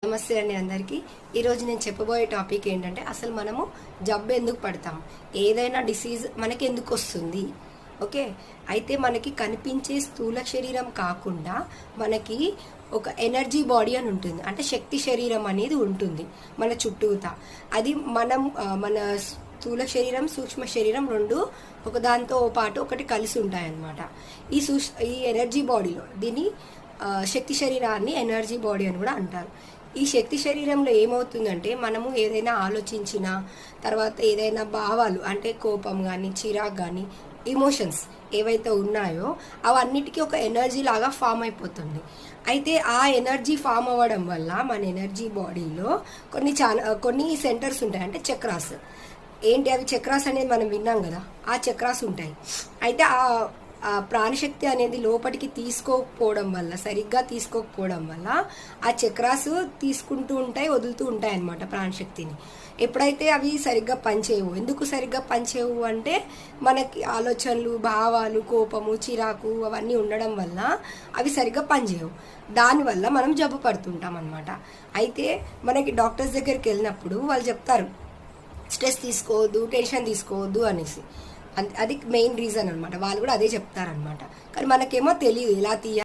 నమస్తే అండి అందరికీ. ఈరోజు నేను చెప్పబోయే టాపిక్ ఏంటంటే అసలు మనము జబ్బు ఎందుకు పడతాం, ఏదైనా డిసీజ్ మనకి ఎందుకు వస్తుంది. ఓకే, అయితే మనకి కనిపించే స్థూల శరీరం కాకుండా మనకి ఒక ఎనర్జీ బాడీ అని ఉంటుంది, అంటే శక్తి శరీరం అనేది ఉంటుంది మన చుట్టూతా. అది మన స్థూల శరీరం సూక్ష్మ శరీరం రెండు ఒకదాంతో పాటు ఒకటి కలిసి ఉంటాయన్నమాట. ఈ ఎనర్జీ బాడీలో దీన్ని శక్తి శరీరాన్ని ఎనర్జీ బాడీ అని కూడా అంటారు. ఈ శక్తి శరీరంలో ఏమవుతుందంటే మనము ఏదైనా ఆలోచించిన తర్వాత ఏదైనా భావాలు అంటే కోపం కానీ చిరాకు కానీ ఇమోషన్స్ ఏవైతే ఉన్నాయో అవన్నిటికీ ఒక ఎనర్జీ లాగా ఫామ్ అయిపోతుంది. అయితే ఆ ఎనర్జీ ఫామ్ అవ్వడం వల్ల మన ఎనర్జీ బాడీలో కొన్ని సెంటర్స్ ఉంటాయి, అంటే చక్రాస్. ఏంటి అవి చక్రాస్ అనేది మనం విన్నాం కదా, ఆ చక్రాస్ ఉంటాయి. అయితే ఆ ప్రాణశక్తి అనేది లోపలికి సరిగ్గా తీసుకోకపోవడం వల్ల ఆ చక్రాసు తీసుకుంటూ ఉంటాయి, వదులుతూ ఉంటాయి అన్నమాట ప్రాణశక్తిని. ఎప్పుడైతే అవి సరిగ్గా పనిచేయవు, ఎందుకు సరిగ్గా పనిచేయవు అంటే మనకి ఆలోచనలు, భావాలు, కోపము, చిరాకు అవన్నీ ఉండడం వల్ల అవి సరిగ్గా పనిచేయవు. దానివల్ల మనం జబ్బు పడుతుంటాం అన్నమాట. అయితే మనకి డాక్టర్స్ దగ్గరికి వెళ్ళినప్పుడు వాళ్ళు చెప్తారు స్ట్రెస్ తీసుకోవద్దు, టెన్షన్ తీసుకోవద్దు అనేసి. అది మెయిన్ రీజన్ అనమాట. వాళ్ళు కూడా అదే చెప్తారనమాట. కానీ మనకేమో తెలియదు ఎలా తీయాలి.